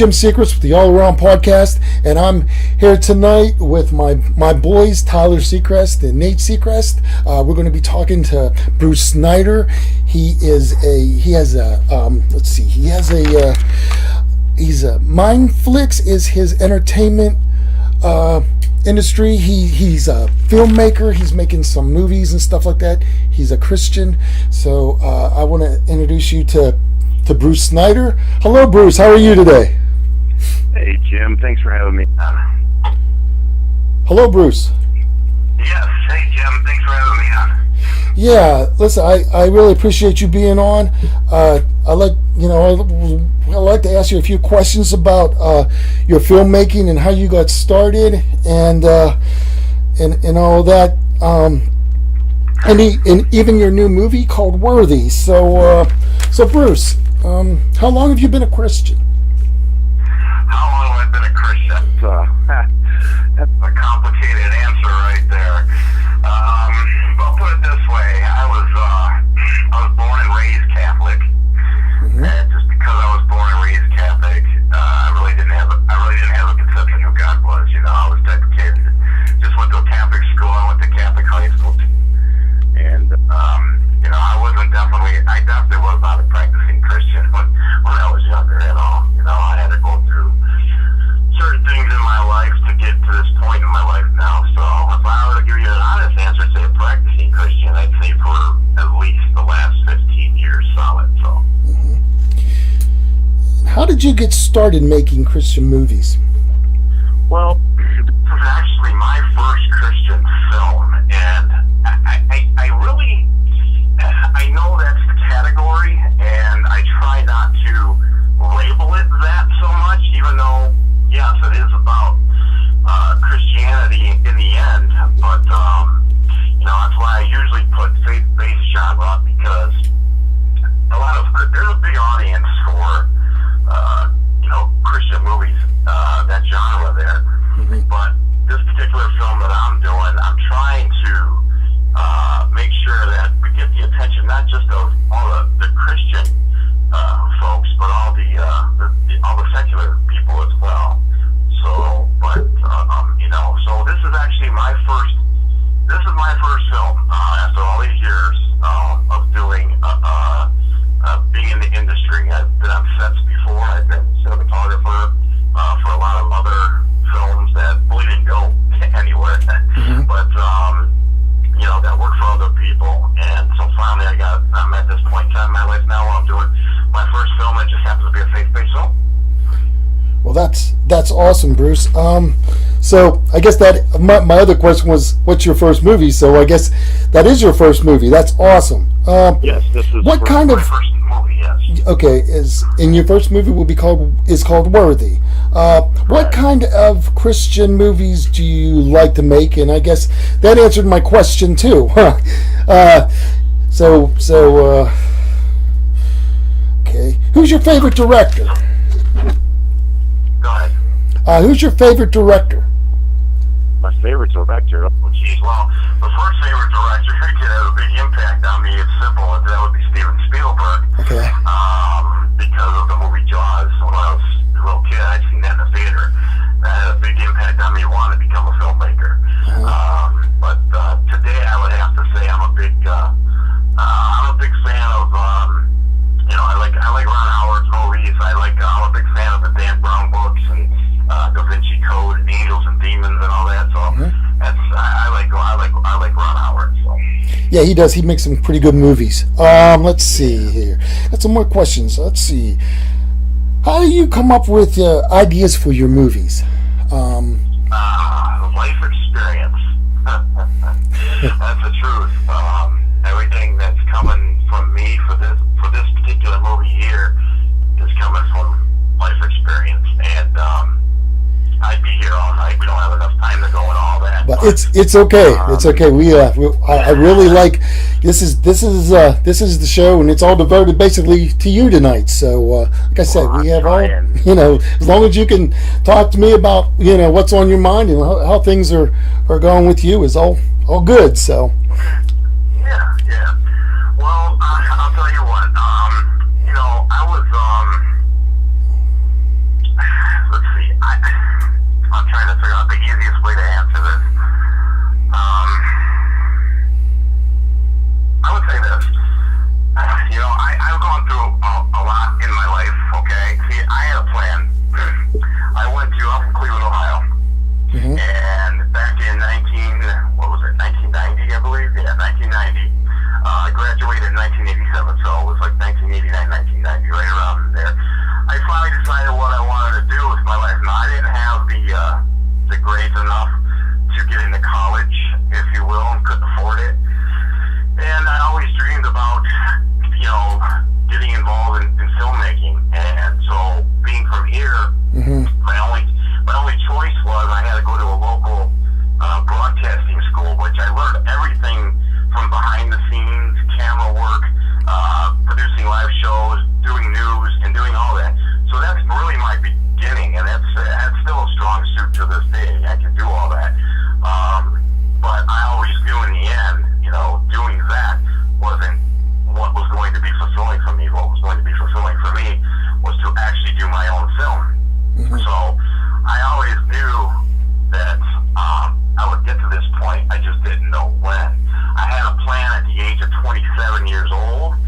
Jim Secrets with the All Around Podcast, and I'm here tonight with my boys Tyler Seacrest and Nate Seacrest. We're going to be talking to Bruce Snyder. He's Mindflix is his entertainment industry. He's a filmmaker. He's making some movies and stuff like that. He's a Christian. So I want to introduce you to Bruce Snyder. Hello, Bruce. How are you today? Hey, Jim. Thanks for having me on. Hello, Bruce. Yes. Hey, Jim. Thanks for having me on. Yeah. Listen, I really appreciate you being on. I'd like to ask you a few questions about your filmmaking and how you got started and all that. And even your new movie called Worthy. So Bruce, how long have you been a Christian? How long have I been a Christian? That's a complicated answer right there. I'll put it this way: I was born and raised Catholic, and just because I was born and raised Catholic, I really didn't have a conception of who God was. You know, I was the type of kid that just went to a Catholic school. I went to Catholic high school, and I definitely was not a practicing Christian when I was younger at all. You know, I had to go through certain things in my life to get to this point in my life now. So if I were to give you an honest answer, say a practicing Christian, I'd say for at least the last 15 years solid. So. How did you get started making Christian movies? Well, this was actually my first Christian film, and I know that's the category, and I try not to label it that so much, even though, yes, it is about Christianity in the end, but, that's why I usually put faith-based genre, because there's a big audience for, Christian movies, that genre there, but this particular film that I'm doing, I'm trying to make sure that we get the attention not just of all the Christian folks, but all the secular people as well. So, so this is actually my first film after all these years of doing being in the industry. I've been on sets before. I've been cinematographer for a lot of other films that really didn't go anywhere, but that work for other people. And so finally I'm at this point in time in my life now where I'm doing my first film. It just happens to be a faith-based film. Well, that's awesome, Bruce. So I guess that my other question was, what's your first movie? So I guess that is your first movie. That's awesome. Yes, this is my first movie. Yes. Okay, and your first movie will be called Worthy. What kind of Christian movies do you like to make? And I guess that answered my question too. Okay. Who's your favorite director? Go ahead. Who's your favorite director? My favorite director? Oh, geez. Well, the first favorite director who did have a big impact on me, it's simple, that would be Steven Spielberg. Okay. Because of the movie Jaws. When I was a little kid, I'd seen that in the theater. That had a big impact on me wanting to become a filmmaker. But today I would have to say I'm a big fan of, I like Ron Howard's movies. I'm a big fan of the Dan Brown books and Da Vinci Code and Angels and Demons and all that. So I like Ron Howard. So. Yeah, he does. He makes some pretty good movies. Let's see here. Got some more questions. Let's see. How do you come up with ideas for your movies? Life experience. That's the truth. Everything that's coming from me for this particular movie here is coming from life experience, and I'd be here all night. We don't have enough time to go and all that. But it's okay. It's okay. I really like this is the show, and it's all devoted basically to you tonight. So like I said, we have all as long as you can talk to me about what's on your mind and how things are going with you is all good. So. Yeah. Well, I'll tell you what. I was in 1987, so it was like 1989, 1990, right around there. I finally decided what I wanted to do with my life. Now, I didn't have the grades enough to get into college, if you will, and couldn't afford it. And I always dreamed about, getting involved in filmmaking. And so, being from here, my only choice was I had to go to a local broadcasting school, which I learned everything from behind the scenes, camera work, producing live shows, doing news, and doing all that. So that's really my beginning, and that's still a strong suit to this day. I can do all that. But I always knew in the end, doing that wasn't what was going to be fulfilling for me. What was going to be fulfilling for me was to actually do my own film. So I always knew that I would get to this point. I just didn't know when. I had a plan at the age of 27 years old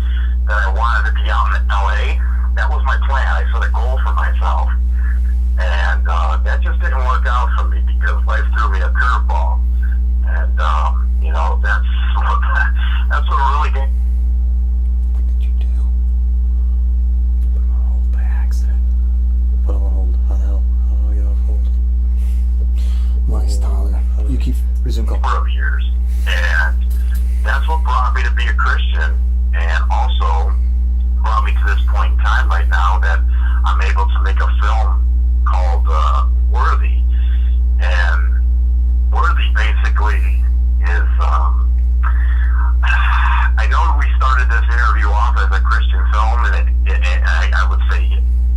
that I wanted to be out in LA. That was my plan. I set a goal for myself. And that just didn't work out for me because life threw me a curveball. And, that's what really did. What did you do? Put him on hold by accident. Put him on hold. How the hell? How do I get off hold? Nice, Tyler. You keep resume call. Number of years. And that's what brought me to be a Christian, and also brought me to this point in time right now that I'm able to make a film called Worthy. And Worthy basically is, I know we started this interview off as a Christian film, and I would say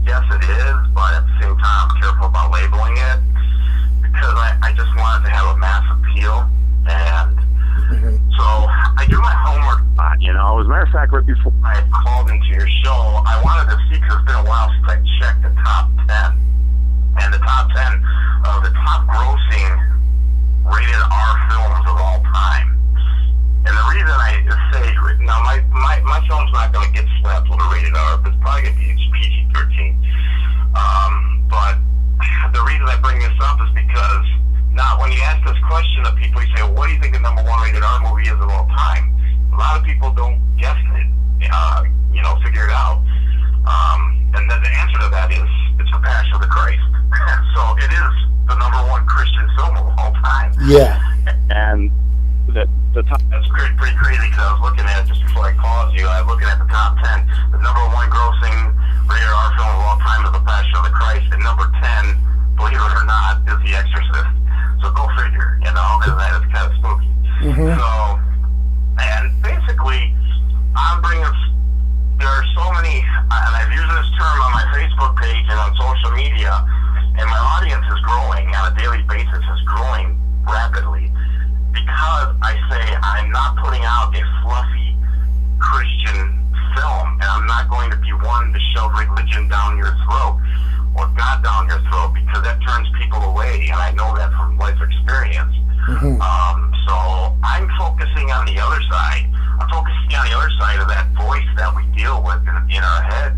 yes it is, but at the same time I'm careful about labeling it because I just wanted to have a mass appeal. And so I do my homework. As a matter of fact, right before I called into your show, I wanted to see, because it's been a while since I checked the top 10. And the top 10 of the top grossing rated R films of all time. And the reason I say, now my film's not going to get slapped with a rated R, it's probably going to be PG-13. But the reason I bring this up is because when you ask this question of people, you say, well, what do you think the number one rated R movie is of all time? A lot of people don't guess it, figure it out. And then the answer to that is, it's The Passion of the Christ. So it is the number one Christian film of all time. Yeah. And the top, that's pretty crazy, because I was looking at it just before I called you. I was looking at the top 10. The number one grossing rated R film of all time is The Passion of the Christ. And number 10, believe it or not, is The Exorcist. So go figure, and that is kind of spooky. So, and basically, there are so many, and I've used this term on my Facebook page and on social media, and my audience is growing on a daily basis, is growing rapidly, because I say I'm not putting out a fluffy Christian film, and I'm not going to be one to shove religion down your throat or God down your throat, because that turns people away, and I know that from life experience. So I'm focusing on the other side. I'm focusing on the other side of that voice that we deal with in our head,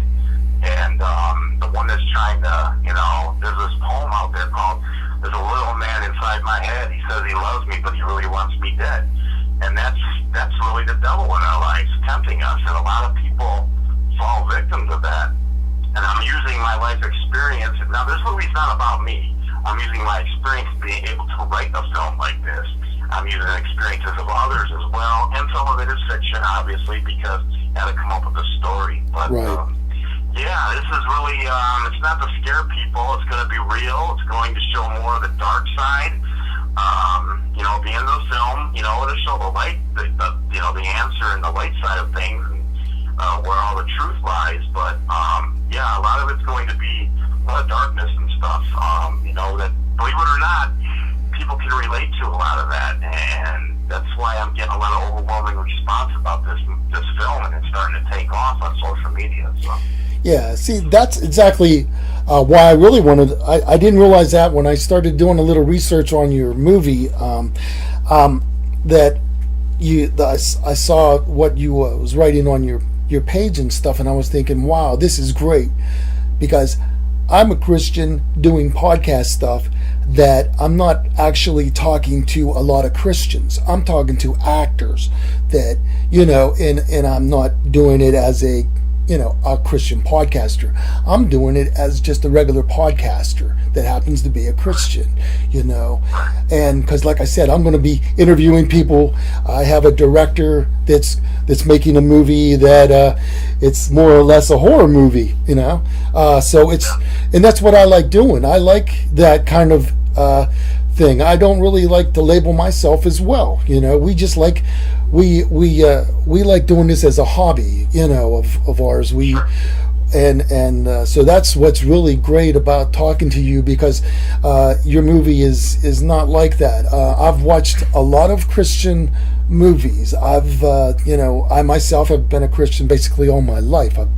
and the one that's trying to, there's this poem out there called "There's a little man inside my head. He says he loves me, but he really wants me dead." And that's really the devil in our lives, tempting us, and a lot of people fall victims of that. And I'm using my life experience. Now, this movie's not about me. I'm using my experience being able to write a film like this. I'm using experiences of others as well, and some of it is fiction, obviously, because I had to come up with a story. But this is really, it's not to scare people. It's going to be real. It's going to show more of the dark side. The end of the film, it'll show the light, the answer and the light side of things, and where all the truth lies. But a lot of it's going to be a lot of darkness and stuff. That, believe it or not, people can relate to a lot of that, and that's why I'm getting a lot of overwhelming response about this film, and it's starting to take off on social media. So. Yeah, see, that's exactly why I really wanted. I didn't realize that when I started doing a little research on your movie, that I saw what you was writing on your page and stuff, and I was thinking, wow, this is great, because I'm a Christian doing podcast stuff. that I'm not actually talking to a lot of Christians. I'm talking to actors that, and I'm not doing it as a Christian podcaster. I'm doing it as just a regular podcaster that happens to be a Christian, and because like I said, I'm going to be interviewing people. I have a director that's making a movie that it's more or less a horror movie, so and that's what I like doing. I like that kind of thing. I don't really like to label myself as well. We just like we like doing this as a hobby, of ours. So that's what's really great about talking to you, because your movie is not like that. I've watched a lot of Christian movies. I myself have been a Christian basically all my life. I've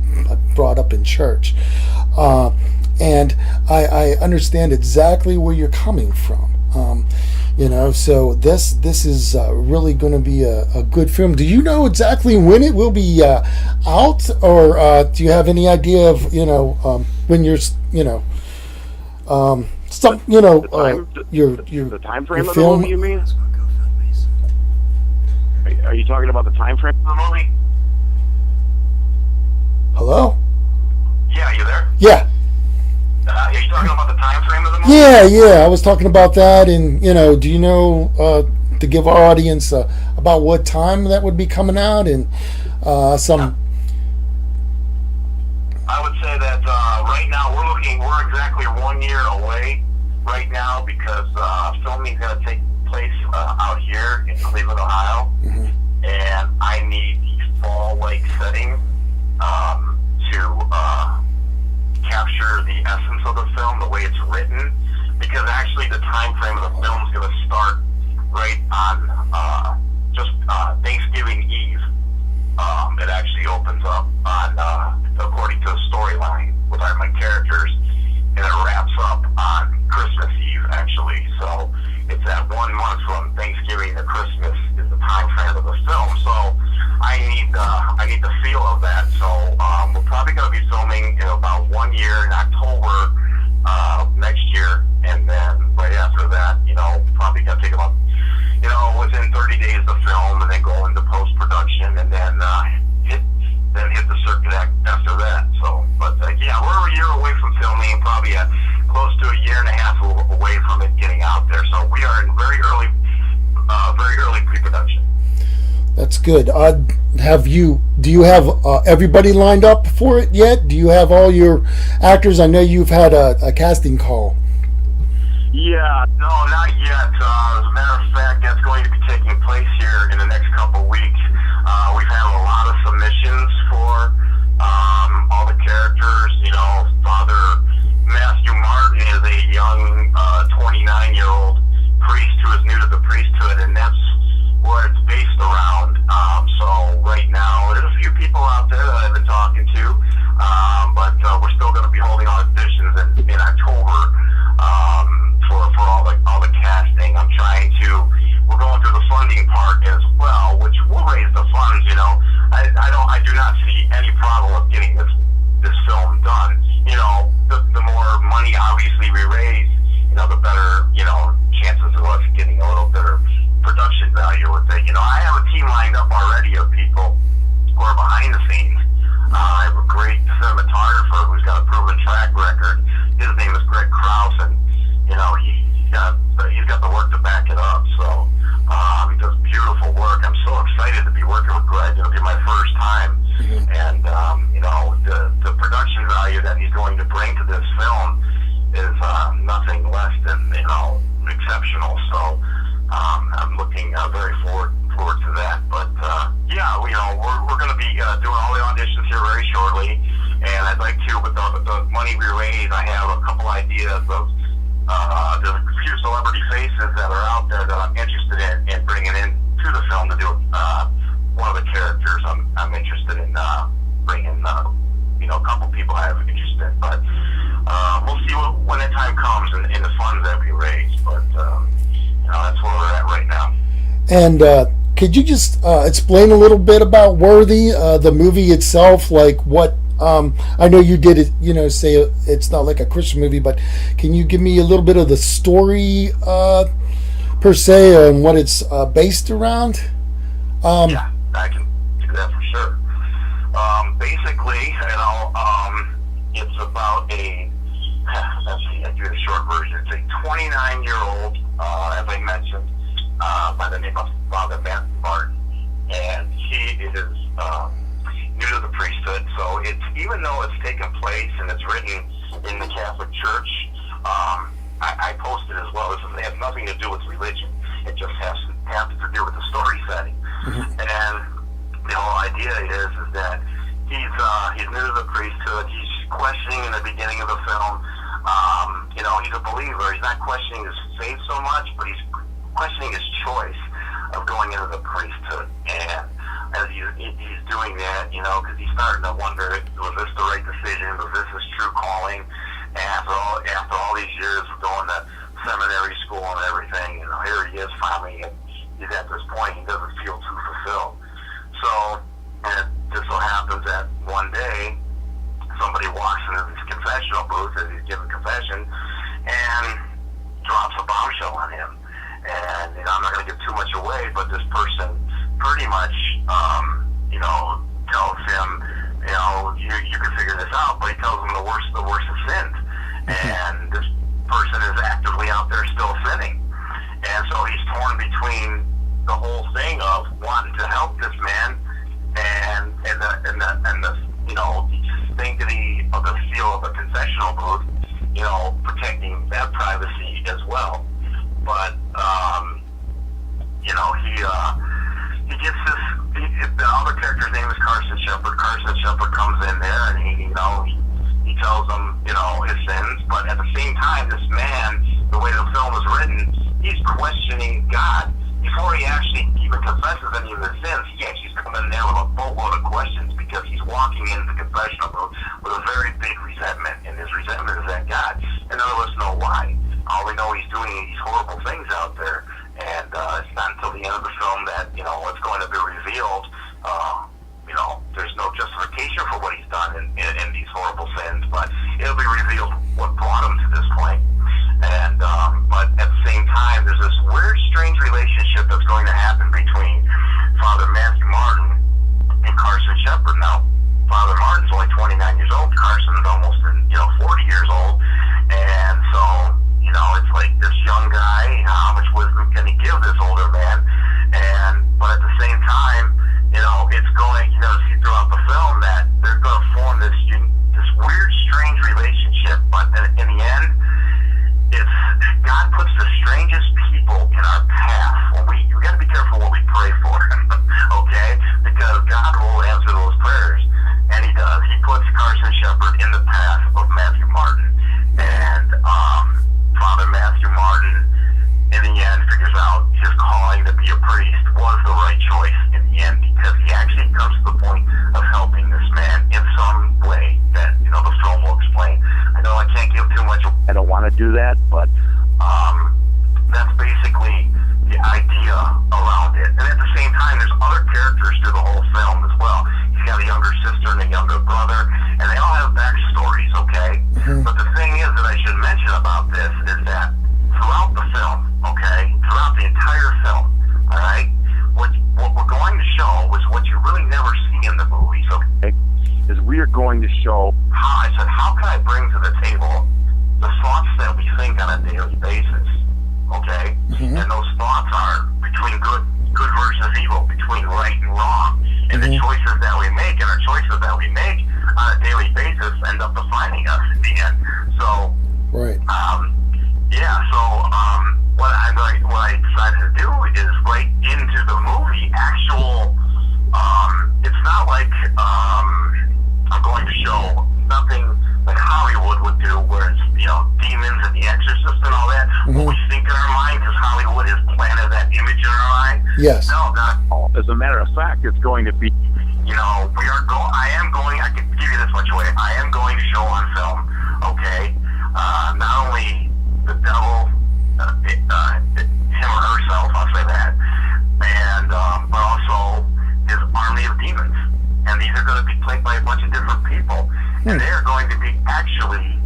brought up in church, and I understand exactly where you're coming from. So this is really going to be a good film. Do you know exactly when it will be out, or do you have any idea of when you're your the time frame of the movie? You mean? Are you talking about the time frame of the movie? Hello? Yeah, you there? Yeah. Are you talking about the time frame of the movie? Yeah. I was talking about that, and do you know to give our audience about what time that would be coming out, and some. I would say that right now we're exactly 1 year away right now, because filming is going to take place out here in Cleveland, Ohio, and I need the fall lake setting to capture the essence of the film, the way it's written, because actually the time frame of the film is going to start right on just Thanksgiving Eve. It actually opens up on according to the storyline with my characters, and it wraps up on Christmas Eve actually. So it's that 1 month from Thanksgiving to Christmas is the time frame of the film. So I need the feel of that. So we're probably going to be filming in about 1 year in October next year, and then right after that, probably going to take about within 30 days to film, and then go into post production, and then hit the circuit after that. So, but yeah, we're a year away from filming, probably close to a year and a half away from it getting out there. So we are in very early pre-production. That's good. Do you have everybody lined up for it yet? Do you have all your actors? I know you've had a casting call. Yeah. No, not yet. As a matter of fact, that's going to be taking place here in the next couple weeks. We've had a lot of submissions for all the characters. Father Matthew Martin is a young 29-year-old priest who is new to the priesthood, and that's what it's based around. So right now, there's a few people out there that I've been talking to, but we're still going to be holding auditions in October for all the casting. We're going through the funding part as well, which will raise the funds. I do not see any problem with getting this film done. The more money obviously we raise, the better chances of us getting a little better production value with it. I have a team lined up already of people who are behind the scenes. I have a great cinematographer who's got a proven track record. His name is Greg Krause, and he's got the work to back it up. So he does beautiful work. I'm so excited to be working with Greg. It'll be my first time, and the production value that he's going to bring to this film is nothing less than exceptional. So I'm looking very forward to that. But yeah, we're going to be doing all the auditions here very shortly, and I'd like to, with the money we raise, I have a couple ideas of there's a few celebrity faces that are out there that I'm interested in bringing in to the film to do one of the characters. I'm interested in bringing a couple people I have interest in, but we'll see when that time comes and the funds that we raise. But that's where we're at right now. And could you just explain a little bit about Worthy, the movie itself, like what I know you did it, say it's not like a Christian movie, but can you give me a little bit of the story per se and what it's based around? Yeah, I can do that for sure. Basically, it's about let's see, I do the short version. It's a 29-year-old, as I mentioned, by the name of Father Matthew Martin, and he is new to the priesthood. So it's, even though it's taken place and it's written in the Catholic Church, I posted as well. It has nothing to do with religion. It just has to do with the story setting. And the whole idea is that he's new to the priesthood. He's questioning in the beginning of the film. He's a believer. He's not questioning his faith so much, but he's questioning his choice of going into the priesthood. And as he's doing that, because he's starting to wonder, was this the right decision? Was this his true calling? And after all these years of going to seminary school and everything, here he is finally, and he's at this point, he doesn't feel too fulfilled. So, and it just so happens that one day, somebody walks into this confessional booth as he's giving confession and drops a bombshell on him. And I'm not going to give too much away, but this person pretty much, tells him, you can figure this out, but he tells him the worst of sins. And this person is actively out there still sinning. And so he's torn between the whole thing of wanting to help this man and the sanctity of the feel of a confessional booth, protecting that privacy as well. But he gets this. The other character's name is Carson Shepard. Carson Shepard comes in there and he tells him his sins, but at the same time, this man, the way the film is written, he's questioning God before he actually even confesses any of his sins. He actually's coming in there with a boatload of questions because he's walking into the confessional booth with a very big resentment, and his resentment is at God. And none of us know why. All we know, he's doing these horrible things out there, and it's not until the end of the film that what's going to be revealed. There's no justification for what he's done in these horrible sins, but it'll be revealed what brought him to this point. And but at the same time, there's this weird, strange relationship that's going to happen between Father Matthew Martin and Carson Shepard. Now, Father Martin's only 29 years old. Carson's almost 40 years old, and so it's like this young guy. How much wisdom can he give this older man? But at the same time, it's going. You see throughout the film that they're going to form this weird, strange relationship. But in the end, it's God puts the strangest people in our path. We got to be careful what we pray for, okay? Because God will answer those prayers, and He does. He puts Carson Shepard in the path of Matthew Martin, and Father Matthew Martin, in the end, figures out his calling to be a priest was the right choice in the end, because he actually comes to the point of helping this man in some way that the film will explain. I know I can't give too much. I don't want to do that, but that's basically the idea around it. And at the same time, there's other characters through the whole film as well. He's got a younger sister and a younger brother, and they all have backstories, okay? But the thing is that I should mention about this is that throughout the film, okay, throughout the entire film, all right, what we're going to show is what you really never see in the movies, okay, is we are going to show how can I bring to the table the thoughts that we think on a daily basis, okay? And those thoughts are between good versus evil, between right and wrong, and the choices that we make, and our choices that we make on a daily basis end up defining us in the end. So, right. What I decided to do is write into the movie actual. It's not like I'm going to show nothing like Hollywood would do, where it's demons and The Exorcist and all that. What we think in our mind, because Hollywood has planted that image in our mind. Yes. No, not all. As a matter of fact, it's going to be. I can give you this much away. I am going to show on film. Okay. Not only the devil, him or herself, I'll say that, and but also his army of demons. And the these are going to be played by a bunch of different people, and they're going to be actually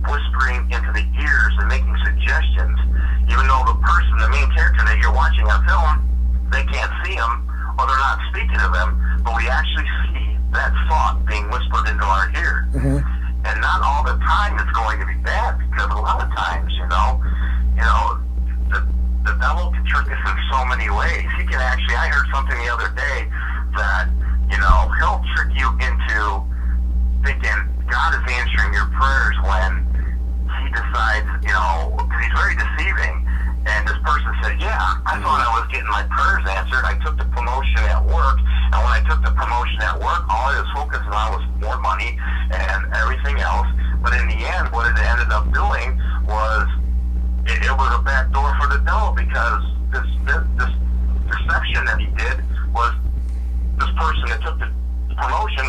whispering into the ears and making suggestions, even though the person, the main character that you're watching on film, they can't see him, or they're not speaking to them, but we actually see that thought being whispered into our ear. And not all the time it's going to be bad, because a lot of times, the devil can trick us in so many ways. He can actually, I heard something the other day that, he'll trick you into thinking God is answering your prayers when he decides, because he's very deceiving. And this person said, yeah, I thought I was getting my prayers answered. I took the promotion at work, and when I took the promotion at work, all I was focusing on was more money and everything else. But in the end, what it ended up doing was it was a back door for the devil, because this deception that he did was this person that took the promotion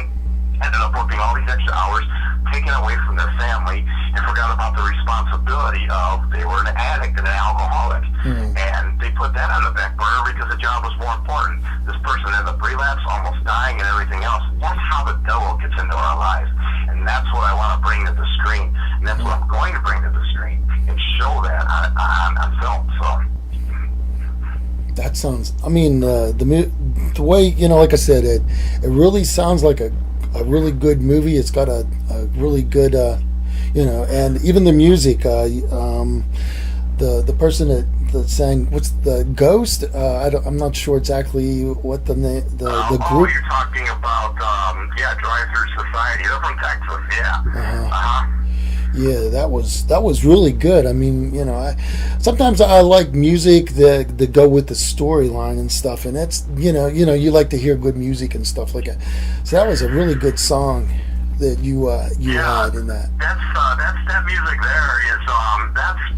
ended up working all these extra hours, taken away from their family, and forgot about the responsibility of they were an addict and an alcoholic. And they put that on the back burner because the job was more important. This person ended up relapse, almost dying, and everything else. That's how the devil gets into our lives. And that's what I want to bring to the screen. And that's what I'm going to bring to the screen and show that on film. So that sounds, the way, like I said, it really sounds like a really good movie. It's got a really good, and even the music, the person that sang, what's the Ghost? I'm not sure exactly what the name, the group. Oh, you're talking about, Drive Through Society. They're from Texas, yeah. Yeah, that was really good. Sometimes I like music that go with the storyline and stuff, and that's you like to hear good music and stuff like that. So that was a really good song that you had in that. That music there is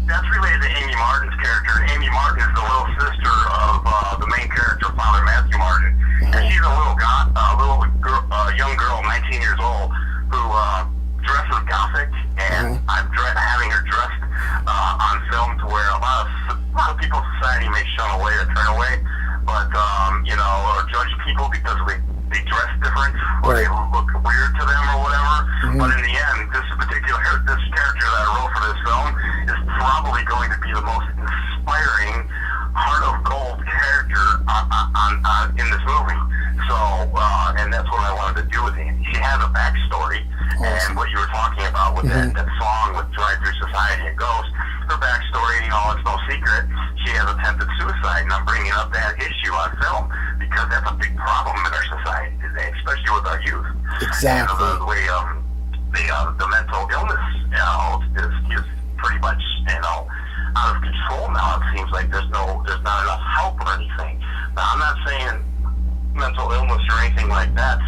that's related to Amy Martin's character, and Amy Martin is the little sister of the main character, Father Matthew Martin, and she's a young girl, 19 years old, who dresses gothic, and I'm having her dressed on film to where a lot of people in society may shun away or turn away, but or judge people because they dress different or they look weird to them or whatever. But in the end, this character that I wrote for this film is probably going to be the most inspiring heart of gold character in this movie. So, and that's what I wanted to do with it. She has a backstory. And what you were talking about with that song with Drive Through Society and Ghost, her backstory, it's no secret, she has attempted suicide, and I'm bringing up that issue on film because that's a big problem in our society today, especially with our youth. Exactly. And the way the mental illness, is pretty much, out of control now. It seems like there's not enough help or anything. Now, I'm not saying mental illness or anything like that.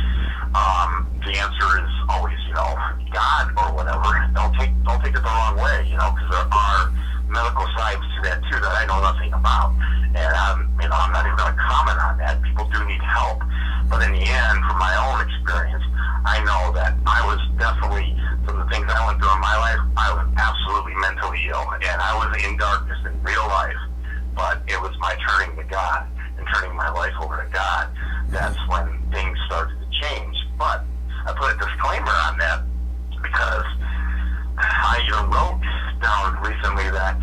The answer is always, God or whatever. Don't take it the wrong way, because there are medical sides to that too that I know nothing about, and I'm not even going to comment on that. People do need help, but in the end, from my own experience, I know that I was definitely, from the things I went through in my life, I was absolutely mentally ill, and I was in darkness in real life. But it was my turning to God and turning my life over to God. That's when things started to change. But I put a disclaimer on that because I even wrote down recently that,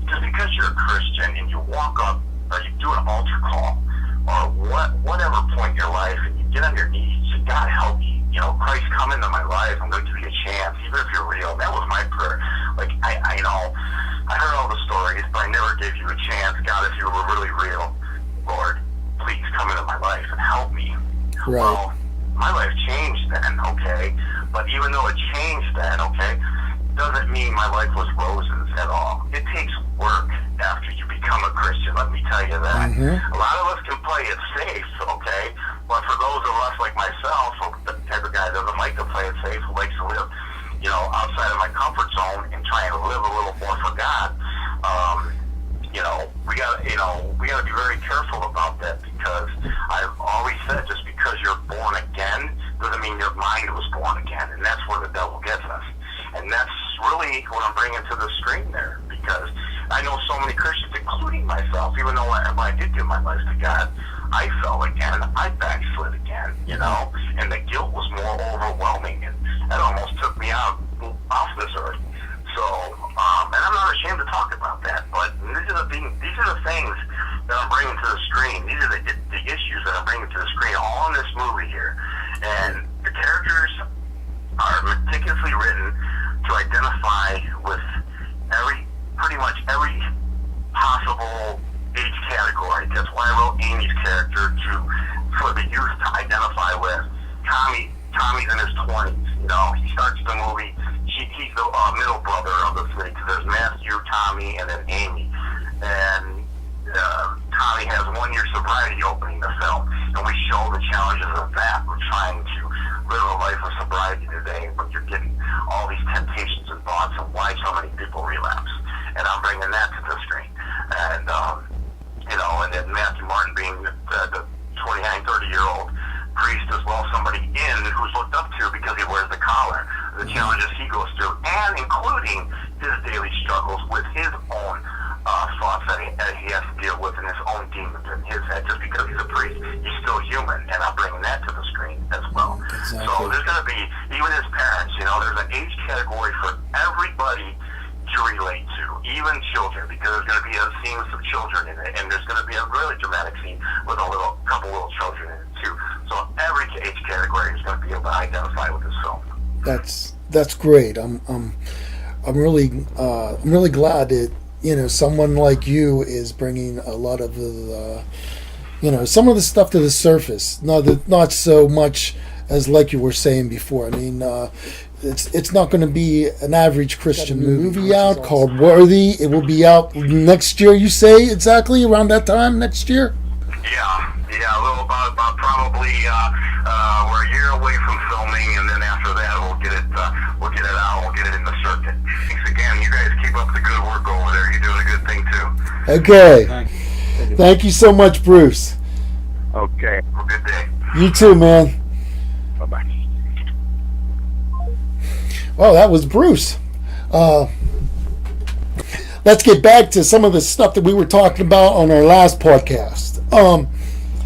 just because you're a Christian and you walk up or you do an altar call or whatever point in your life and you get on your knees, you say, God help me, Christ, come into my life, I'm going to give you a chance, even if you're real. That was my prayer. Like, I know, I heard all the stories, but I never gave you a chance. God, if you were really real, Lord, please come into my life and help me. Right. Well, my life changed then, okay? But even though it changed then, okay, doesn't mean my life was roses at all. It takes work after you become a Christian, let me tell you that. A lot of us can play it safe, okay? But for those of us like myself, the type of guy that doesn't like to play it safe, who likes to live, outside of my comfort zone and try and live a little more for God, we gotta be very careful about that, because I've always said, just because you're born again doesn't mean your mind was born again, and that's where the devil gets us. And that's really what I'm bringing to the screen there, because I know so many Christians, including myself, even though I did give my life to God, I fell again. I backslid again, you know, and the guilt was more overwhelming, and that almost took me out off this earth. So, and I'm not ashamed to talk about that, but these are the things that I'm bringing to the screen. These are the issues that I'm bringing to the screen, all in this movie here. And the characters are meticulously written to identify with pretty much every possible age category. That's why I wrote Amy's character for the youth to identify with. Tommy's in his 20s. You know, he starts the movie. He's the middle brother of the three. Because there's Matthew, Tommy, and then Amy. And Tommy has 1 year sobriety opening the film, and we show the challenges of that. We're trying to live a life of sobriety today, but you're getting all these temptations and thoughts of why so many people relapse. And I'm bringing that to the screen. And, you know, and then Matthew Martin being the 29, 30-year-old priest as well, somebody who's looked up to because he wears the collar, the challenges he goes through, and including his daily struggles with his own thoughts that he has to deal with, and his own demons in his head. Just because he's a priest, he's still human, and I'm bringing that to the screen as well. Exactly. So there's going to be, even his parents, you know, there's an age category for everybody to relate to, even children, because there's going to be a scene with some children in it, and there's going to be a really dramatic scene with a couple little children in it too. So every age category is going to be able to identify with this film. That's great. I'm really glad that, you know, someone like you is bringing a lot of the, you know, some of the stuff to the surface. Not so much as like you were saying before. I mean, it's not going to be an average Christian movie out called Worthy. It will be out next year, you say, exactly around that time next year? Yeah, a little about probably we're a year away from filming, and then after that we'll get it out, we'll get it in the circuit. Thanks again. You guys keep up the good work over there. You're doing a good thing too. Okay. Thank you so much, Bruce. Okay. Have a good day. You too, man. Bye-bye. Well, that was Bruce. Let's get back to some of the stuff that we were talking about on our last podcast. Can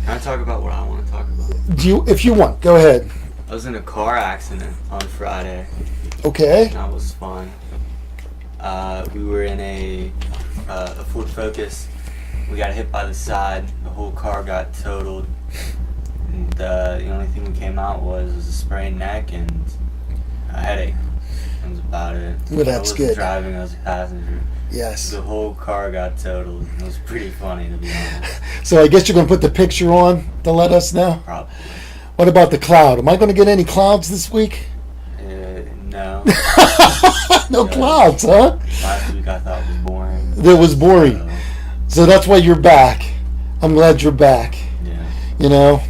I talk about what I want to talk about? If you want, go ahead. I was in a car accident on Friday. Okay. That was fun. We were in a Ford Focus. We got hit by the side. The whole car got totaled. And the only thing that came out was a sprained neck and a headache. That was about it. Well, that's I wasn't good. Driving, I was a passenger. Yes. The whole car got totaled. It was pretty funny, to be honest. So I guess you're going to put the picture on to let us know? Probably. What about the cloud? Am I going to get any clouds this week? No. No clouds, huh? Last week I thought was boring. It was boring. So that's why you're back. I'm glad you're back. Yeah. You know?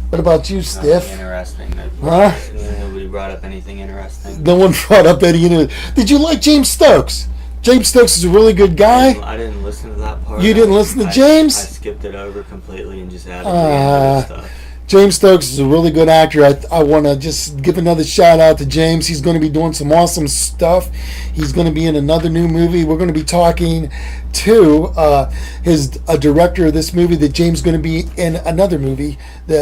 What about you, Stiff? Nothing interesting. Huh? Nobody brought up anything interesting. No one brought up any. Did you like James Stokes? James Stokes is a really good guy. I didn't listen to that part. You didn't listen to James? I skipped it over completely and just added the other stuff. James Stokes is a really good actor. I want to just give another shout out to James. He's going to be doing some awesome stuff. He's going to be in another new movie. We're going to be talking to a director of this movie that James is going to be in another movie.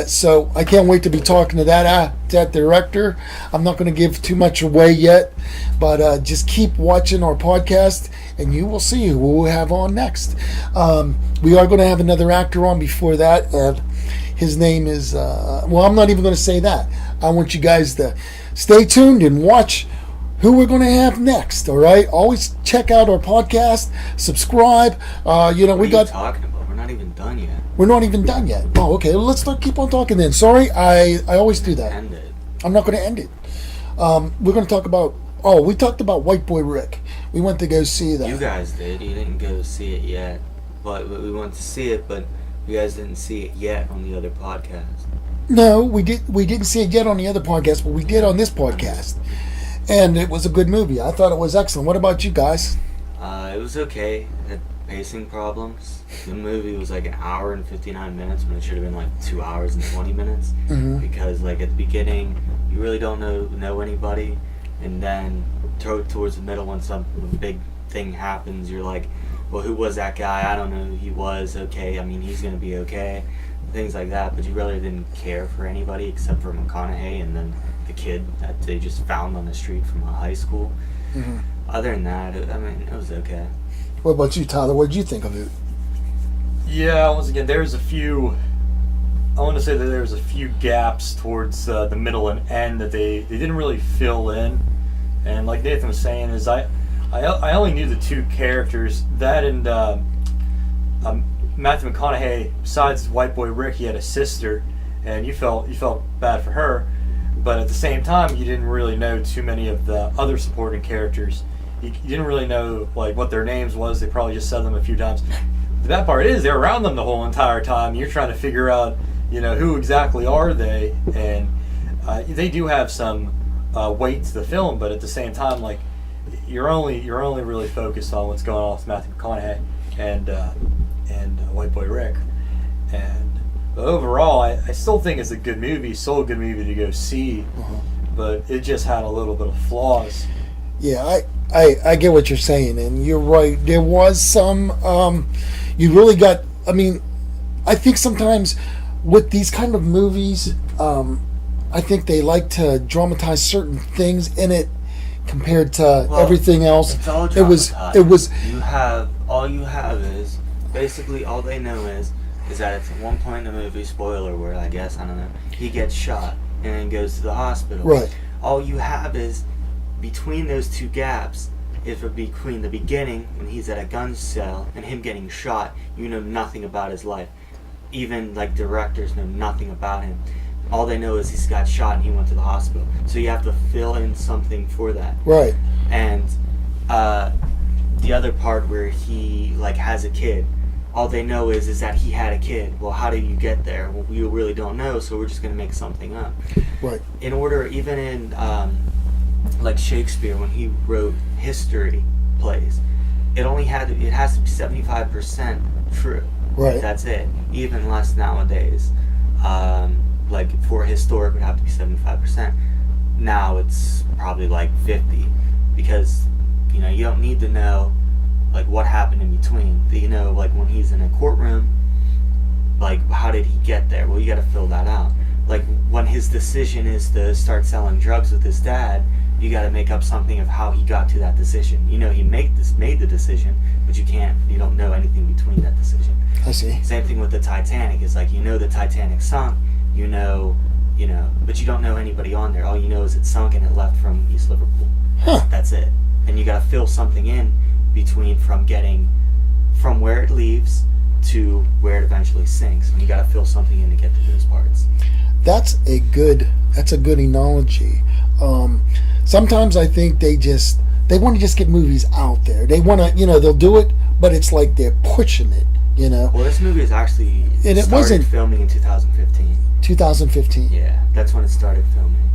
So I can't wait to be talking to that director. I'm not going to give too much away yet, but just keep watching our podcast and you will see who we'll have on next. We are going to have another actor on before that. His name is, well, I'm not even going to say that. I want you guys to stay tuned and watch who we're going to have next, all right? Always check out our podcast, subscribe. What are you talking about? We're not even done yet. We're not even done yet. Oh, okay. Well, let's keep on talking then. Sorry, I always do that. End it. I'm not going to end it. We're going to talk about, we talked about White Boy Rick. We went to go see that. You guys did. You didn't go see it yet. But we went to see it, but you guys didn't see it yet on the other podcast. No, we didn't see it yet on the other podcast, but we did on this podcast. And it was a good movie. I thought it was excellent. What about you guys? It was okay. It had pacing problems. The movie was like an hour and 59 minutes when it should have been like 2 hours and 20 minutes. Mm-hmm. Because like at the beginning, you really don't know anybody. And then towards the middle when some big thing happens, you're like, well, who was that guy? I don't know who he was. Okay, I mean, he's going to be okay. Things like that, but you really didn't care for anybody except for McConaughey and then the kid that they just found on the street from a high school. Mm-hmm. Other than that, it was okay. What about you, Tyler? What did you think of it? Yeah, once again, there's a few. I want to say that there's a few gaps towards the middle and end that they didn't really fill in. And like Nathan was saying, is I only knew the two characters, that and Matthew McConaughey. Besides White Boy Rick, he had a sister, and you felt bad for her. But at the same time, you didn't really know too many of the other supporting characters. You didn't really know like what their names was. They probably just said them a few times. The bad part is they're around them the whole entire time. You're trying to figure out, who exactly are they, and they do have some weight to the film. But at the same time, like you're only really focused on what's going on with Matthew McConaughey and White Boy Rick. But overall, I still think it's a good movie. Still a good movie to go see, but it just had a little bit of flaws. Yeah, I get what you're saying, and you're right. There was some. You really got. I mean, I think sometimes with these kind of movies, I think they like to dramatize certain things in it compared to everything else. It's all It was. All you have is basically all they know is that it's at one point in the movie, spoiler word, I guess, I don't know, he gets shot and then goes to the hospital. Right. All you have is between those two gaps, if between the beginning when he's at a gun sale and him getting shot, you know nothing about his life. Even like directors know nothing about him. All they know is he's got shot and he went to the hospital. So you have to fill in something for that. Right. And the other part where he like has a kid, all they know is that he had a kid. Well, how do you get there? Well, we really don't know, so we're just going to make something up. Right. In order, even in like Shakespeare, when he wrote history plays, it has to be 75% true. Right. That's it. Even less nowadays. Like for historic, it would have to be 75%. Now it's probably like 50, because you don't need to know like what happened in between. Like when he's in a courtroom, like how did he get there? Well, you got to fill that out. Like when his decision is to start selling drugs with his dad, you got to make up something of how he got to that decision. He made the decision, but you don't know anything between that decision. I see. Same thing with the Titanic. It's like the Titanic sunk, but you don't know anybody on there. All you know is it sunk and it left from East Liverpool. Huh. That's it. And you got to fill something in between from getting from where it leaves to where it eventually sinks. And you got to fill something in to get to those parts. That's a good analogy. Sometimes I think they want to just get movies out there. They want to, they'll do it, but it's like they're pushing it, Well, this movie is actually started filming in 2015. 2015. Yeah, that's when it started filming.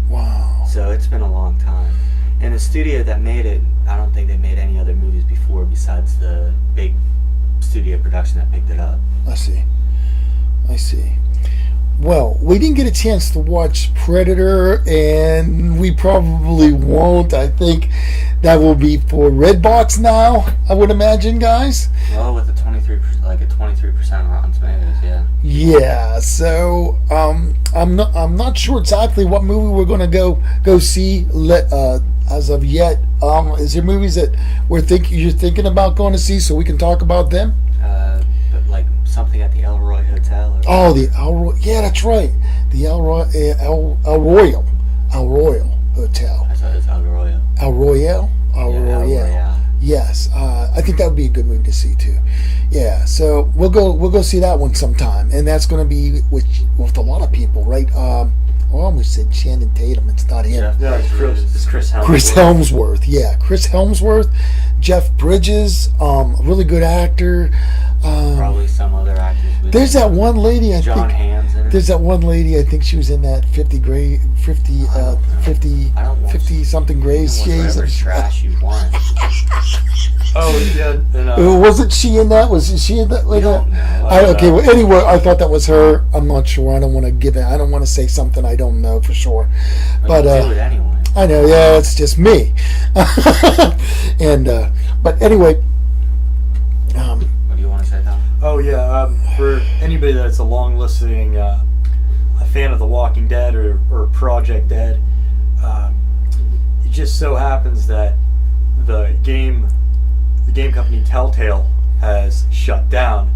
Wow. So it's been a long time. And the studio that made it, I don't think they made any other movies before besides the big studio production that picked it up. I see. Well, we didn't get a chance to watch Predator, and we probably won't. I think that will be for Redbox now, I would imagine, guys. Well, with a 23% Rotten Tomatoes, yeah. Yeah, so I'm not sure exactly what movie we're going to go see as of yet. Is there movies that you're thinking about going to see so we can talk about them? But like something at the Elroy Hotel. The Elroy. Yeah, that's right. The El Royal Hotel. I thought it was El Royal. El Royale. El Royale. Yes, I think that would be a good movie to see too. Yeah, so we'll go see that one sometime, and that's going to be with a lot of people, right? I almost said Channing Tatum. It's not him. Yeah, it's Chris Helmsworth. Chris Helmsworth. Yeah, Chris Helmsworth. Jeff Bridges, a really good actor. Probably some other actors. There's that one lady. John Hamm's in it. There's that one lady. I think she was in that 50 something Grays. Whatever trash you want. Oh yeah. Wasn't she in that? Was she in that? Okay. Well, anyway, I thought that was her. I'm not sure. I don't want to give it. I don't want to say something I don't know for sure. But do it anyway. I know. Yeah, it's just me. And but anyway, What do you want to say, Tom? Oh yeah, for anybody that's a long-listening a fan of The Walking Dead or Project Dead, it just so happens that the game company Telltale has shut down,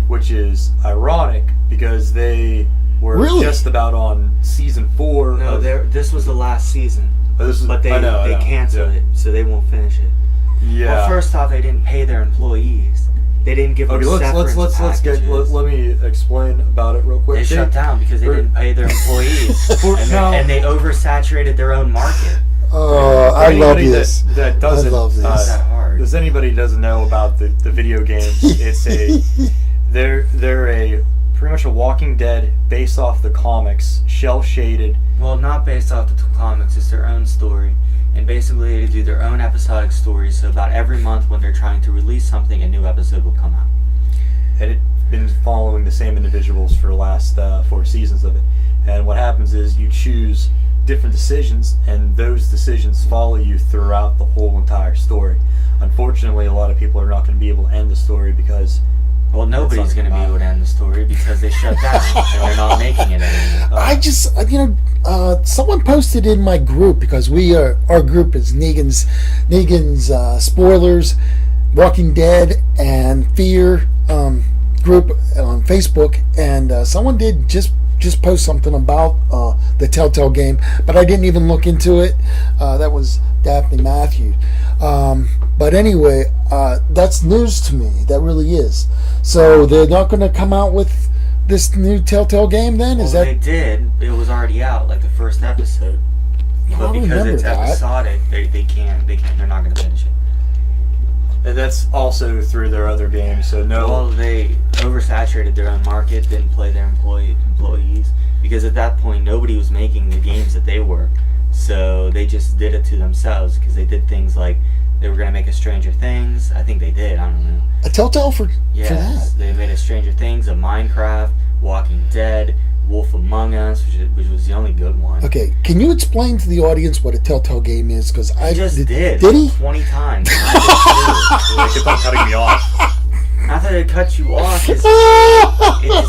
which is ironic because they were just about on season 4. No, this was the last season. But they canceled it, so they won't finish it. Yeah. Well, first off, they didn't pay their employees. They didn't give them severance packages. Let me explain about it real quick. They shut down because they didn't pay their employees, and they oversaturated their own market. Oh, I love this. That doesn't. I love this. That hard. Does anybody doesn't know about the video games? It's they're a pretty much a Walking Dead based off the comics, shell shaded. Well, not based off the comics. It's their own story. And basically, they do their own episodic stories, so about every month when they're trying to release something, a new episode will come out. And it's been following the same individuals for the last 4 seasons of it. And what happens is you choose different decisions, and those decisions follow you throughout the whole entire story. Unfortunately, a lot of people are not going to be able to end the story because... Well, nobody's going to be able to end the story because they shut down, and they're not making it anymore. I just, someone posted in my group, because our group is Negan's Spoilers, Walking Dead, and Fear group on Facebook, and someone did just post something about the Telltale game, but I didn't even look into it. That was Daphne Matthews. But anyway, that's news to me. That really is. So they're not going to come out with this new Telltale game then? Well, they did. It was already out, like the first episode. But because it's episodic, they can't. They're not going to finish it. And that's also through their other games. So no. Well, they oversaturated their own market, didn't play their employees, because at that point nobody was making the games that they were. So they just did it to themselves because they did things like they were going to make a Stranger Things. I think they did. I don't know. A Telltale for that. They made a Stranger Things, a Minecraft, Walking Dead, Wolf Among Us, which was the only good one. Okay, can you explain to the audience what a Telltale game is? Because I just did. Did he? 20 times. I keep on cutting me off. Not that it cut you off. It's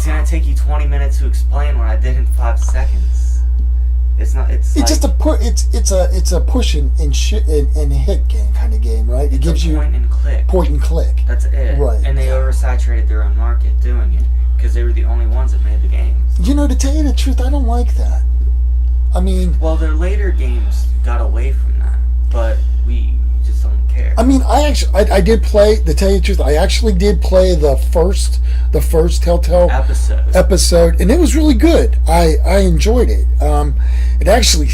going to take you 20 minutes to explain what I did in 5 seconds. It's not. It's just a push and hit game kind of game, right? It gives you point and click. Point and click. That's it. Right. And they oversaturated their own market doing it because they were the only ones that made the games. To tell you the truth, I don't like that. I mean, well, their later games got away from that, but we just don't care. I mean, I did play. To tell you the truth, I actually did play the first Telltale episode, and it was really good. I enjoyed it. It actually,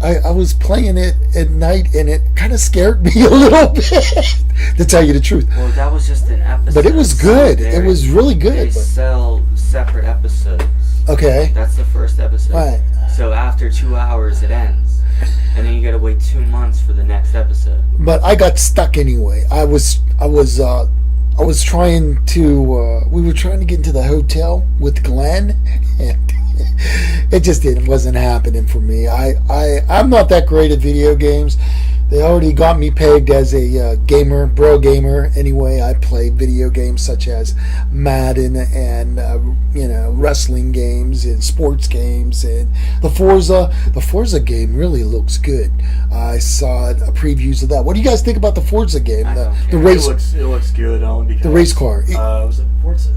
I was playing it at night, and it kind of scared me a little bit. To tell you the truth. Well, that was just an episode. But it was good. It was really good. They sell separate episodes. Okay. That's the first episode. Right. So after 2 hours, it ends. And then you gotta wait 2 months for the next episode. But I got stuck anyway. I was trying to. We were trying to get into the hotel with Glenn, and it just wasn't happening for me. I'm not that great at video games. They already got me pegged as a bro gamer. Anyway, I play video games such as Madden and wrestling games and sports games, and the Forza game really looks good. I saw previews of that. What do you guys think about the Forza game? The race. It looks good. Because, the race car. Was it Forza?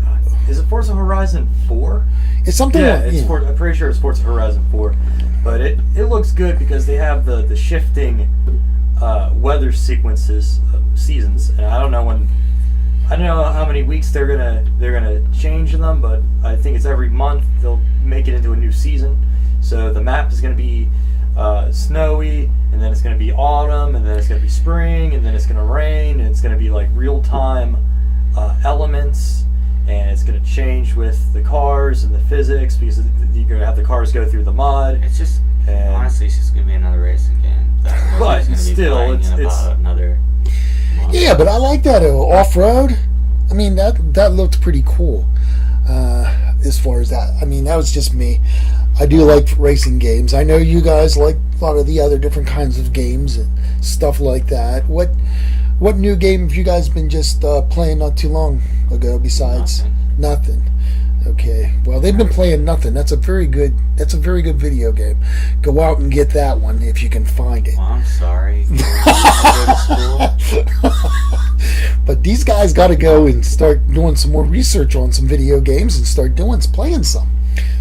Is it Forza Horizon 4? It's something. Yeah, I'm pretty sure it's Forza Horizon 4, but it looks good because they have the shifting weather sequences seasons, and I don't know how many weeks they're gonna change them, but I think it's every month they'll make it into a new season. So the map is gonna be snowy, and then it's gonna be autumn, and then it's gonna be spring, and then it's gonna rain, and it's gonna be like real time elements, and it's gonna change with the cars and the physics because you're gonna have the cars go through the mud. It's just honestly, it's just gonna be another racing game. But still, it's another month. Yeah, but I like that off road. I mean, that looked pretty cool. As far as that, I mean, that was just me. I do like racing games. I know you guys like a lot of the other different kinds of games and stuff like that. What What new game have you guys been just playing not too long ago besides nothing? Okay. Well, they've been playing nothing. That's a very good video game. Go out and get that one if you can find it. Well, I'm sorry. But these guys got to go and start doing some more research on some video games and start playing some,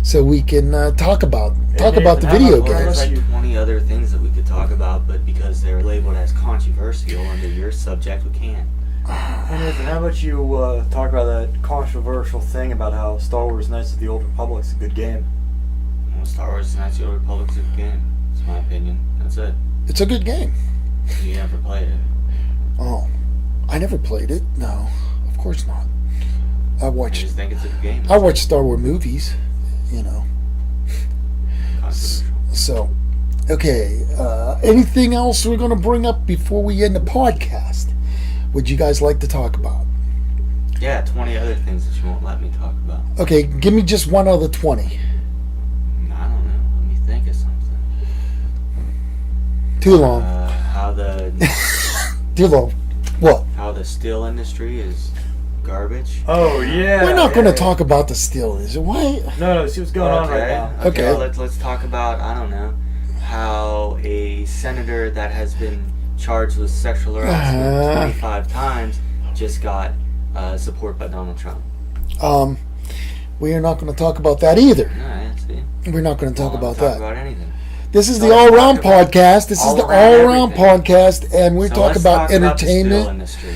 so we can talk about the video There's games. like 20 other things that we could talk about, but because they're labeled as controversial under your subject, we can't. Hey Nathan, how about you talk about that controversial thing about how Star Wars Knights of the Old Republic is a good game? Well, Star Wars Knights of the Old Republic is a good game. That's my opinion. That's it. It's a good game. You never played it. Oh, I never played it. No, of course not. I I watched just think it's a good game. I watch Star Wars movies, you know. Controversial. So, okay. Anything else we're going to bring up before we end the podcast? Would you guys like to talk about? Yeah, 20 other things that you won't let me talk about. Okay, give me just one other 20. I don't know. Let me think of something. Too long. How Too long. What? how the steel industry is garbage. Oh yeah. We're not going to yeah. talk about the steel, is it? Why? No, see what's going on right now. Okay. Well, let's talk about, I don't know, how a senator that has been charged with sexual harassment 25 times just got support by Donald Trump. We are not going to talk about that either. No, yeah, see. We're not going to talk about that. About anything. This is So the let's All Around talk about Podcast. This is all the around All Around everything. Podcast, and we So talk let's about talk about the steel entertainment. industry.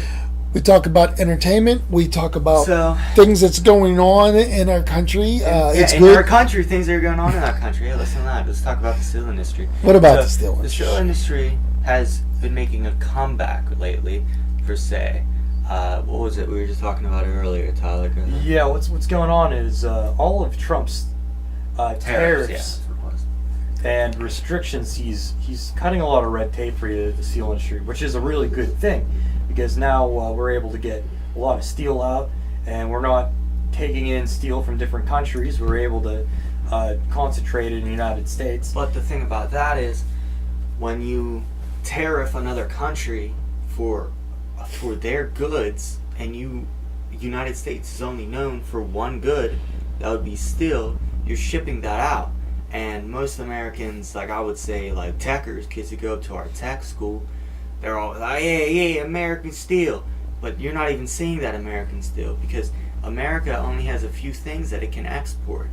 We talk about entertainment. We talk about So, things that's going on in our country. It's in good. our country, things that are going on in our country. Hey, listen to that. Let's talk about the steel industry. What about So, the steel The industry? steel industry has been making a comeback lately, per se. What was it? We were just talking about it earlier, Tyler. Yeah, what's going on is all of Trump's tariffs yeah, that's what it was. and restrictions. He's cutting a lot of red tape for the steel industry, which is a really good thing, because now we're able to get a lot of steel out, and we're not taking in steel from different countries. We're able to concentrate it in the United States. But the thing about that is, when you tariff another country for their goods, and United States is only known for one good, that would be steel, you're shipping that out. And most Americans, like I would say, like techers, kids who go up to our tech school, they're all like, yeah, American steel. But you're not even seeing that American steel, because America only has a few things that it can export.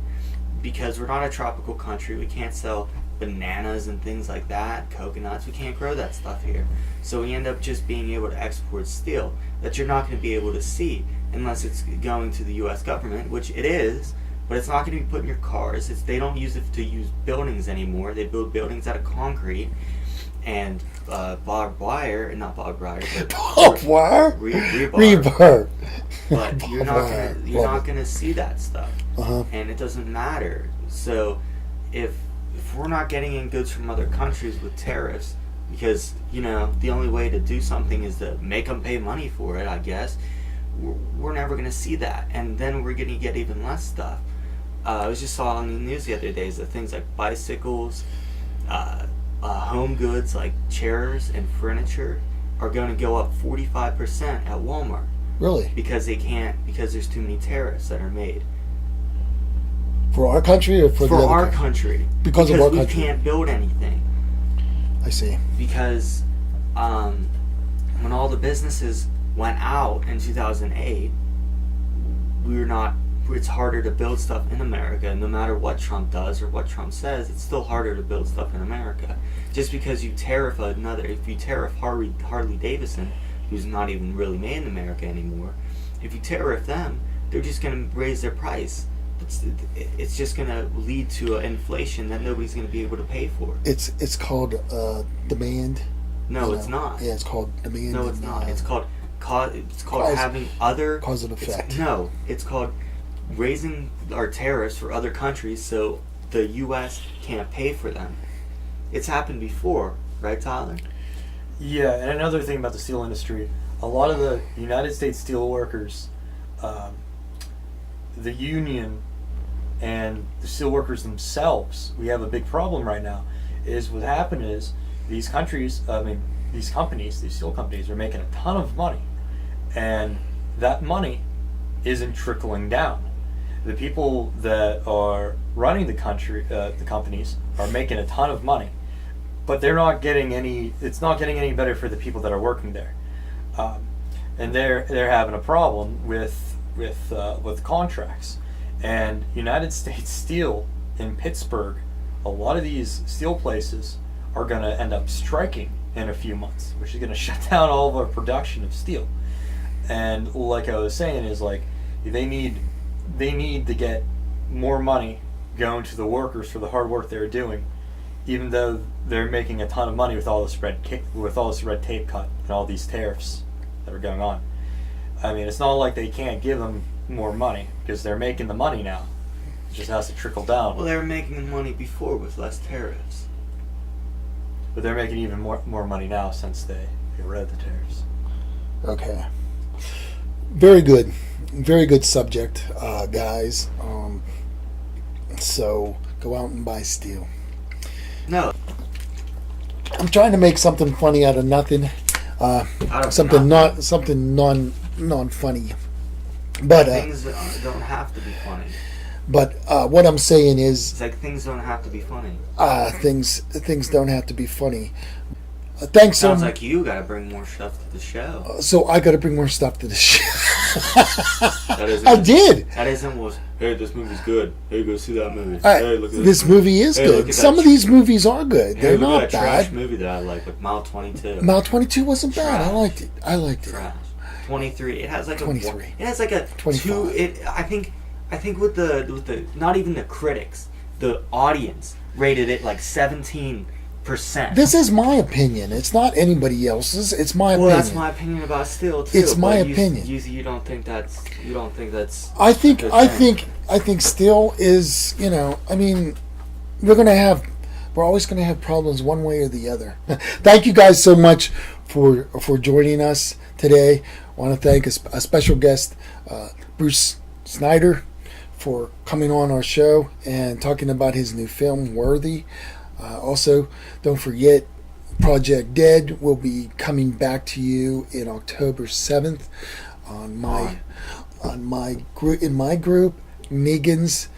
Because we're not a tropical country, we can't sell bananas and things like that, coconuts, we can't grow that stuff here. So we end up just being able to export steel that you're not going to be able to see unless it's going to the U.S. government, which it is, but it's not going to be put in your cars. They don't use it to use buildings anymore. They build buildings out of concrete and barbed wire, not barbed wire, but Barbed wire? rebar. Rebar. But you're Barbed wire. not gonna see that stuff, Uh-huh. and it doesn't matter. So if we're not getting in goods from other countries with tariffs, because the only way to do something is to make them pay money for it, I guess. We're never gonna see that, and then we're gonna get even less stuff. I was just saw on the news the other days that things like bicycles, home goods like chairs and furniture are going to go up 45% at Walmart Really? because there's too many tariffs that are made For our country or for the other our country? country. Because of our we country. can't build anything. I see. Because when all the businesses went out in 2008, it's harder to build stuff in America. No matter what Trump does or what Trump says, it's still harder to build stuff in America. Just because you tariff if you tariff Harley Davidson, who's not even really made in America anymore, if you tariff them, they're just going to raise their price. It's just going to lead to an inflation that nobody's going to be able to pay for. It's called demand. No, it's not. Yeah, it's called demand. No, it's and, not. It's called having other cause and effect. It's called raising our tariffs for other countries so the U.S. can't pay for them. It's happened before, right, Tyler? Yeah, and another thing about the steel industry, a lot of the United States steel workers, the union and the steel workers themselves, we have a big problem right now, is what happened is these countries, these companies, these steel companies, are making a ton of money, and that money isn't trickling down. The people that are running the companies are making a ton of money, but they're not getting any. It's not getting any better for the people that are working there, and they're having a problem with contracts. And United States Steel in Pittsburgh, a lot of these steel places are going to end up striking in a few months, which is going to shut down all of our production of steel. And like I was saying, is like they need to get more money going to the workers for the hard work they're doing, even though they're making a ton of money with all this red tape cut and all these tariffs that are going on. I mean, it's not like they can't give them more money, because they're making the money now. It just has to trickle down. Well, they were making the money before with less tariffs. But they're making even more money now since they read the tariffs. Okay. Very good. Very good subject, guys. So go out and buy steel. No. I'm trying to make something funny out of nothing. Something non-funny. But things don't have to be funny. But what I'm saying is, it's like things don't have to be funny. Things don't have to be funny. Thanks. Sounds like you got to bring more stuff to the show. So I got to bring more stuff to the show. I did. That isn't what. Hey, this movie's good. Hey, go see that movie. Hey, look at this movie is good. Some of these movies are good. They're not bad. Trash movie that I like Mile 22. Mile 22 wasn't bad. I liked it. Trash. 23. It has like 23. It has like a 25. I think with the not even the critics, the audience rated it like 17%. This is my opinion. It's not anybody else's. It's my opinion. Well, that's my opinion about steel too. It's my opinion. You don't think that's. I think steel is. I mean, we're always gonna have problems one way or the other. Thank you guys so much for joining us today. I want to thank a special guest, Bruce Snyder, for coming on our show and talking about his new film, Worthy. Also, don't forget, Project Dead will be coming back to you in October 7th in my group, Negan's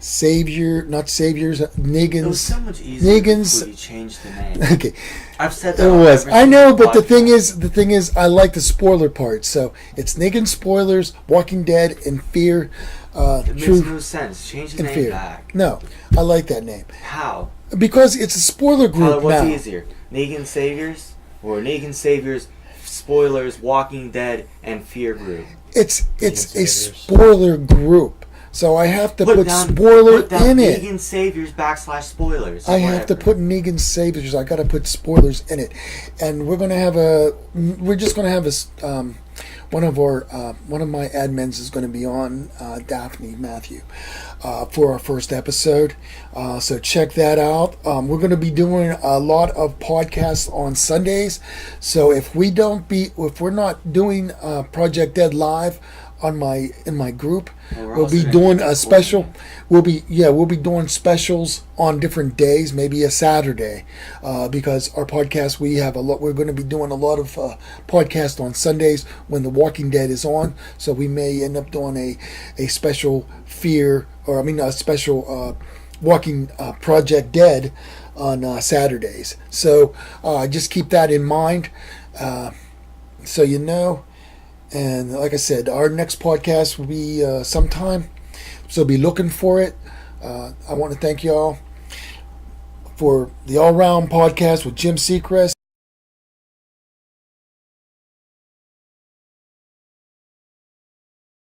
Savior, not Saviors, Negan's. It was so much easier Negan's. Before you changed the name. Okay. I've said that. It was. I know, but the thing is, I like the spoiler part. So it's Negan spoilers, Walking Dead, and Fear. It makes no sense. Change the name Fear. back. No, I like that name. How? Because it's a spoiler group What's now. easier, Negan Saviors or Negan Saviors, spoilers, Walking Dead, and Fear group? It's a spoiler group. So I have to put spoiler put down in it. Negan Saviors / spoilers. I have to put Negan Saviors. I got to put spoilers in it, and we're just gonna have one of my admins is going to be on, Daphne Matthew, for our first episode. So check that out. We're going to be doing a lot of podcasts on Sundays. So if we're not doing Project Dead live in my group, we'll be doing a special. We'll be doing specials on different days, maybe a Saturday, because our podcast we're going to be doing a lot of podcasts on Sundays when The Walking Dead is on. So we may end up doing a special a special Walking Project Dead on Saturdays. So just keep that in mind, so you know. And like I said, our next podcast will be sometime, so be looking for it. I want to thank y'all for the All Round Podcast with Jim Seacrest.